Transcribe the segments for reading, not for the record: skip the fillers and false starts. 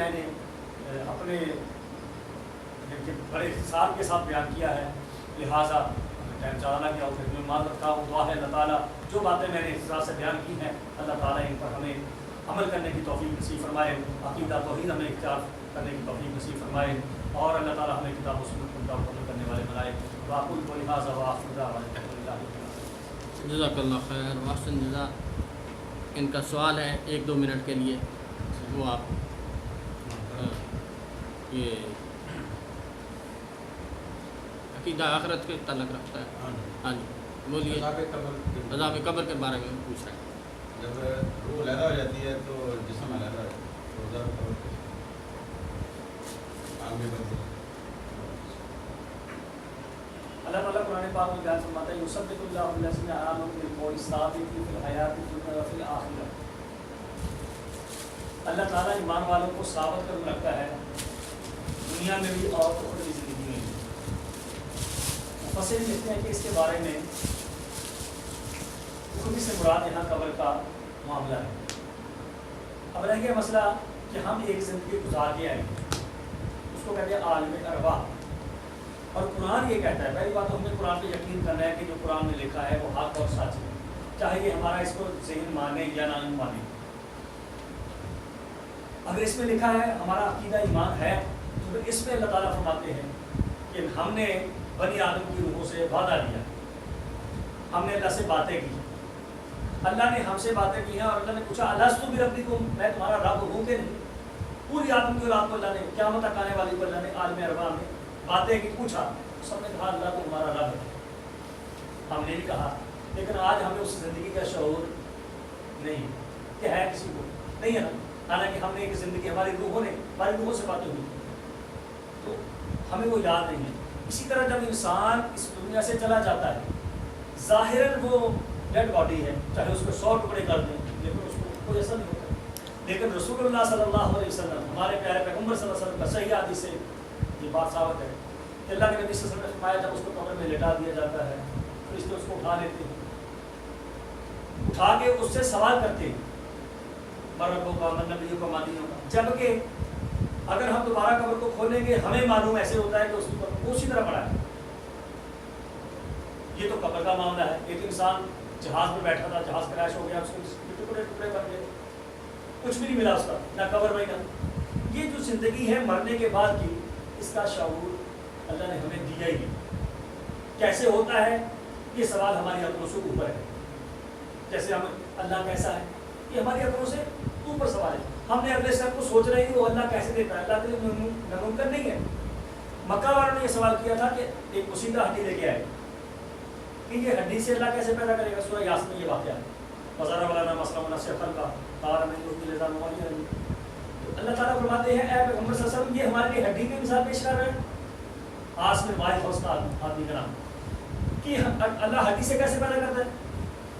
میں نے اپنے بڑے اختصار کے ساتھ بیان کیا ہے، لہٰذا ٹائم زیادہ نہ کیا ہو، پھر میں معذرت کا دعا ہے اللہ تعالیٰ جو باتیں میں نے اختصار سے بیان کی ہیں اللہ تعالیٰ ان پر ہمیں عمل کرنے کی توفیق نصیب فرمائے، عقیدہ توحید ہمیں اختیار کرنے کی توفیق نصیب فرمائے، اور اللہ تعالیٰ ہمیں کتاب و سنت پر عمل کرنے والے بنائے۔ واقول قولی ھذا وآخر دعوانا الحمدللہ۔ جزاک اللہ خیر واحسن جزا۔ ان کا سوال ہے 1-2 منٹ کے لیے، وہ آپ یہ عقیدہ آخرت کے تعلق رکھتا ہے۔ ہاں جی بولیے۔ عذاب قبر کے بارے میں پوچھ رہے ہیں۔ جب روح علیحدہ ہو جاتی ہے تو جسم علیحدہ ہے تو عذاب قبر آگے بڑھتے ہیں۔ اللہ تعالیٰ قرآن پاک میں بیان فرماتا ہے یثبت اللہ الذین آمنوا بالقول الثابت فی الحیاۃ الدنیا وفی الآخرہ۔ اللہ تعالیٰ ایمان والوں کو ثابت کر رکھتا ہے دنیا میں بھی اور اخروی زندگی میں بھی۔ مفسرین لکھتے ہیں کہ اس کے بارے میں اخروی سے مراد یہاں قبر کا معاملہ ہے۔ اب رہ گیا مسئلہ کہ ہم ایک زندگی گزار کے آئیں گے، اس کو کہتے ہیں عالم ارواح، اور قرآن یہ کہتا ہے، پہلی بات تو ہمیں قرآن پہ یقین کرنا ہے کہ جو قرآن میں لکھا ہے وہ حق اور سچ ہے، چاہے یہ ہمارا اس کو ذہن مانے یا نہ مانے۔ اگر اس میں لکھا ہے ہمارا عقیدہ ایمان ہے تو پھر اس میں اللہ تعالیٰ فرماتے ہیں کہ ہم نے بنی آدم کی روحوں سے وعدہ لیا، ہم نے اللہ سے باتیں کی، اللہ نے ہم سے باتیں کی ہیں، اور اللہ نے پوچھا الستو بربکم، میں تمہارا رب ہوں کہ نہیں؟ پوری آدم کی اولاد کو اللہ نے قیامت تک آنے والی کو اللہ نے عالم ارواح میں باتیں کی، پوچھا، سب نے کہا اللہ تو ہمارا رب ہے۔ ہم نے بھی کہا، لیکن آج ہمیں اس زندگی کا شعور نہیں کہ ہے، کسی کو نہیں ہے نا، حالانکہ ہم نے ایک زندگی ہماری روحوں سے باتیں ہوئی تو ہمیں وہ یاد نہیں ہے۔ اسی طرح جب انسان اس دنیا سے چلا جاتا ہے، ظاہراً وہ ڈیڈ باڈی ہے، چاہے اس کو 100 ٹکڑے کر دیں لیکن اس کو کوئی ایسا نہیں ہوتا۔ لیکن رسول اللہ صلی اللہ علیہ وسلم، ہمارے پیارے پیغمبر صلی اللہ علیہ وسلم کا صحیح حدیث سے یہ بات ثابت ہے کہ اللہ کے نبی صلی اللہ علیہ وسلم نے فرمایا جب اس کو قبر میں لٹا دیا جاتا ہے، فرشتے اس کو اٹھا لیتے ہیں، اٹھا کے اس سے سوال کرتے ہیں مربوں کا، من نبیوں کا، مانیوں کا، جبکہ اگر ہم دوبارہ قبر کو کھولیں گے ہمیں معلوم ایسے ہوتا ہے کہ اس کی قبر اسی طرح پڑا ہے۔ یہ تو قبر کا معاملہ ہے۔ ایک انسان جہاز میں بیٹھا تھا، جہاز کریش ہو گیا، اس کے ٹکڑے ٹکڑے بن گئے، کچھ بھی نہیں ملا اس کا، نہ قبر میں نہ۔ یہ جو زندگی ہے مرنے کے بعد کی، اس کا شعور اللہ نے ہمیں دیا ہی نہیں۔ کیسے ہوتا ہے یہ سوال ہماری عقلوں سے اوپر ہے۔ جیسے ہم اللہ کیسا ہے یہ ہماری عقلوں سے اوپر سوال ہے، ہم نے اگلے سب کو سوچ رہے ہیں کہ وہ اللہ کیسے دیتا ہے، اللہ کے لیے ناممکن نہیں ہے۔ مکہ والوں نے یہ سوال کیا تھا کہ ایک پوشیدہ ہڈی لے کے آئے کہ یہ ہڈی سے اللہ کیسے پیدا کرے گا۔ سورہ یاسین میں یہ واقعہ ہے، بازار والا مسئلہ مناسب خل کا تار میں جو لذا موالی ہے۔ اللہ تعالیٰ فرماتے ہیں اے پیغمبر صلی اللہ علیہ وسلم یہ ہمارے لیے ہڈی کی مثال پیش کر رہے ہیں، آس میں واحد ہوس کا آدمی کا نام، کہ اللہ ہڈی سے کیسے پیدا کرتا ہے،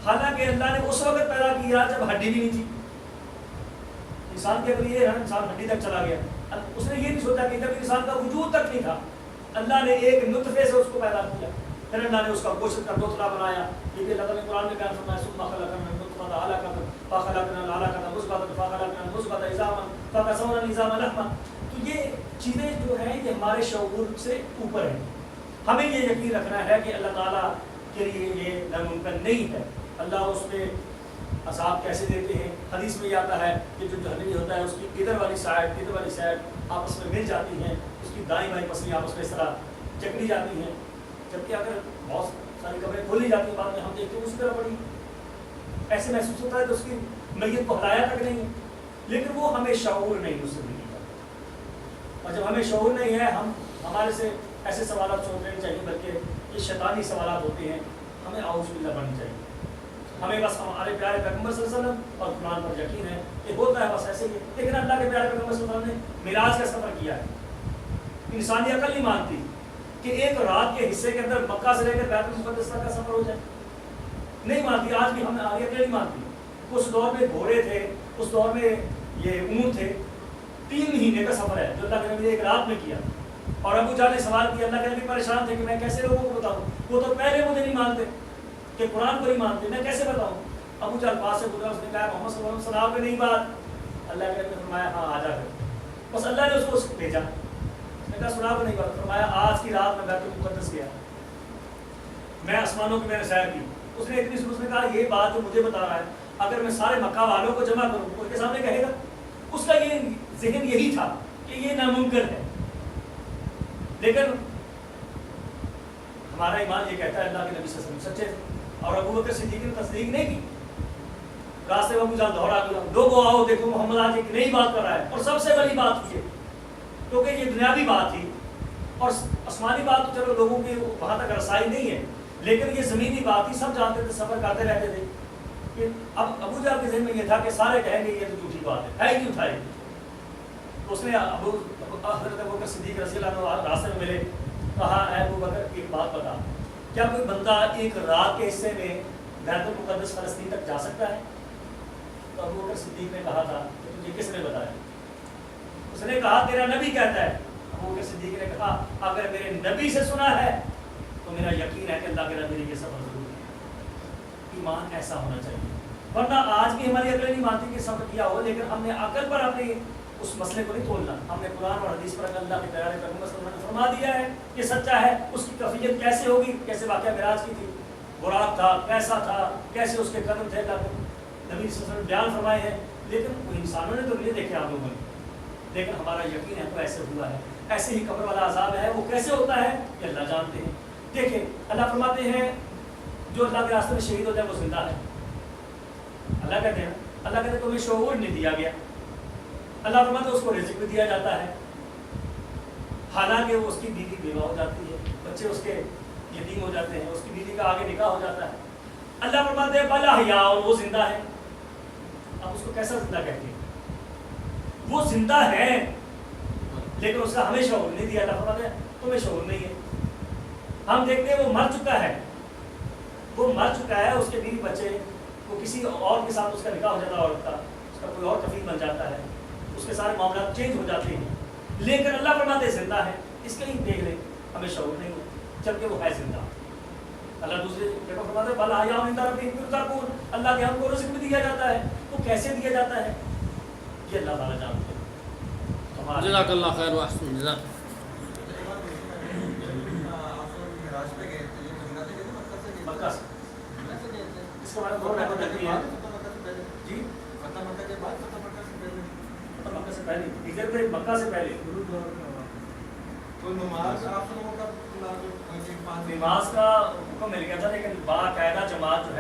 حالانکہ اللہ نے اس وقت پیدا کیا جب ہڈی بھی نہیں تھی۔ انسان کے لیے انسان ہڈی تک چلا گیا، اس نے یہ نہیں سوچا کہ جب انسان کا وجود تک نہیں تھا اللہ نے ایک نطفے سے اس کو پیدا کیا، پھر اللہ نے اس کا گوشت کا دوتلا بنایا۔ یہ اللہ نے قرآن میں بیان فرمایا ثم خلقنا النطفة علقة فخلقنا العلقة مضغة فخلقنا المضغة عظاما فكسونا العظام لحما۔ تو یہ چیزیں جو ہیں یہ ہمارے شعور سے اوپر ہیں۔ ہمیں یہ یقین رکھنا ہے کہ اللہ تعالیٰ کے لیے یہ ناممکن نہیں ہے۔ اللہ اس میں عذاب کیسے دیتے ہیں، حدیث میں یہ آتا ہے کہ جو جہنمی ہوتا ہے اس کی ادھر والی سائڈ آپس میں مل جاتی ہیں، اس کی دائیں بائیں پسلیاں آپس میں اس طرح جکڑی جاتی ہیں، جبکہ اگر بہت ساری قبریں کھولی جاتی ہیں بعد میں ہم دیکھتے ہیں اسی طرح پڑی، ایسے محسوس ہوتا ہے کہ اس کی میت کو ہلایا تک نہیں ہے، لیکن وہ ہمیں شعور نہیں اس زندگی کا۔ اور جب ہمیں شعور نہیں ہے ہمارے سے ایسے سوالات سوچنے چاہیے، بلکہ یہ شیطانی سوالات ہوتے ہیں، ہمیں اعوذ باللہ بننی چاہیے۔ ہمیں بس ہمارے پیارے پیغمبر صلی اللہ علیہ وسلم اور قرآن پر یقین ہے کہ ہوتا ہے بس ایسے ہی، لیکن اللہ کے پیارے پیغمبر صلی اللہ علیہ وسلم نے معراج کا سفر کیا ہے۔ انسانی عقل نہیں مانتی کہ ایک رات کے حصے کے اندر مکہ سے لے کر بیت المقدس تک کا سفر ہو جائے، نہیں مانتی، آج بھی ہم آگے نہیں مانتی۔ اس دور میں گھوڑے تھے، اس دور میں یہ اونٹ تھے، 3 مہینے کا سفر ہے جو اللہ کے نبی نے ایک رات میں کیا۔ اور ابو جہل نے سوال کیا، اللہ کے نبی پریشان تھے کہ میں کیسے لوگوں کو بتاؤں، وہ تو پہلے مجھے نہیں مانتے کہ قرآن کو نہیں مانتے، میں کیسے بتاؤں۔ ابو جہل پاس سے گزرا، اس نے کہا محمد صلی اللہ علیہ وسلم سناؤ کہ نہیں بات، اللہ کے نبی نے فرمایا ہاں آ جا کر، بس اللہ نے اس کو بھیجا. اس نے کہا سنا کو نہیں بات. فرمایا آج کی رات میں بیت المقدس گیا, میں آسمانوں کی میں نے سیر کی. اس نے اتنی اس نے کہا یہ بات جو مجھے بتا رہا ہے اگر میں سارے مکہ والوں کو جمع کروں ان کے سامنے کہے گا. اس کا یہ ذہن یہی تھا کہ یہ ناممکن ہے. لیکن ہمارا ایمان یہ کہتا ہے اللہ کے نبی صلی اللہ علیہ وسلم سچے تھے, اور ابو بکر صدیق نے تصدیق نہیں کی. راستے میں ابو جہل دوہرا دیا, لوگوں آؤ دیکھو محمد آج ایک نئی بات کر رہا ہے. اور سب سے بڑی بات یہ کیونکہ یہ دنیاوی بات تھی اور آسمانی بات تو چلو لوگوں کی وہاں تک رسائی نہیں ہے, لیکن یہ زمینی بات تھی. سب جانتے تھے, سفر کرتے رہتے تھے. کہ اب ابو جہل کے ذہن میں یہ تھا کہ سارے کہیں گے یہ تو جھوٹی بات ہے ہی کیوں تھا. اس نے حضرت ابو بکر صدیق رضی اللہ عنہ راستے میں ملے, کہا اے ابو بکر ایک بات بتا, کیا کوئی بندہ ایک رات کے حصے میں بیت المقدس فلسطین تک جا سکتا ہے؟ تو ابو بکر صدیق نے کہا تھا کہ تجھے کس نے بتایا؟ اس نے کہا تیرا نبی کہتا ہے. ابو بکر صدیق نے کہا اگر میرے نبی سے سنا ہے تو میرا یقین ہے کہ اللہ کے نبی نے یہ سفر ضرور کیا. ایمان ایسا ہونا چاہیے, ورنہ آج بھی ہماری عقل نہیں مانتی کہ سفر کیا ہو, لیکن ہم نے عقل پر اپنی اس مسئلے کو نہیں تولنا. ہم نے قرآن اور حدیث پر اللہ کے پیارے پیغمبر صلی اللہ علیہ وسلم نے فرما دیا ہے کہ سچا ہے. اس کی کیفیت کیسے ہوگی, کیسے واقعہ معراج کی تھی, براق تھا, کیسا تھا, کیسے اس کے قدم تھے, اللہ نبی صلی اللہ علیہ وسلم بیان فرمائے ہیں. لیکن وہ انسانوں نے تو نہیں دیکھے آپ لوگوں نے, لیکن ہمارا یقین ہے تو ایسے ہوا ہے. ایسے ہی قبر والا عذاب ہے, وہ کیسے ہوتا ہے یہ اللہ جانتے ہیں. دیکھیں اللہ فرماتے ہیں جو اللہ کے راستے میں شہید ہو جائے وہ زندہ ہے. اللہ کہتے ہیں تمہیں شعور نہیں دیا گیا. اللہ فرماتے اس کو رزق بھی دیا جاتا ہے, حالانکہ وہ اس کی بیوی بیوہ ہو جاتی ہے, بچے اس کے یتیم ہو جاتے ہیں, اس کی بیوی کا آگے نکاح ہو جاتا ہے. اللہ فرماتے ہیں بل احیاء, اور وہ زندہ ہے. اب اس کو کیسا زندہ کہتے ہیں؟ وہ زندہ ہے لیکن اس کا ہمیں شعور نہیں دیا. اللہ فرماتے ہیں تمہیں شعور نہیں ہے. ہم دیکھتے ہیں وہ مر چکا ہے, اس کے بیوی بچے, وہ کسی اور کے ساتھ اس کا نکاح ہو جاتا ہے, عورت کا اس کا کوئی اور کفیل بن جاتا ہے, اس کے سارے معاملات چینج ہو جاتے ہیں. لیکن اللہ فرماتے ہیں زندہ ہے. اس کے ہی دیکھ لیں ہمیں شعور نہیں ہو جبکہ وہ ہے زندہ. اللہ دوسرے جگہ فرماتے ہیں بل احیاء عند ربہم یرزقون, اللہ کے ہم کو رزق بھی دیا جاتا ہے. وہ کیسے دیا جاتا ہے یہ اللہ تعالیٰ جانتے ہیں. جزاک اللہ خیر و احسن جزاک. مکہ سے اس کے بارے میں بہت رحمت کرتی ہے جی. مکہ سے پہلے ہجرت مکہ سے پہلے نماز کا حکم مل گیا تھا, لیکن باقاعدہ جماعت جو ہے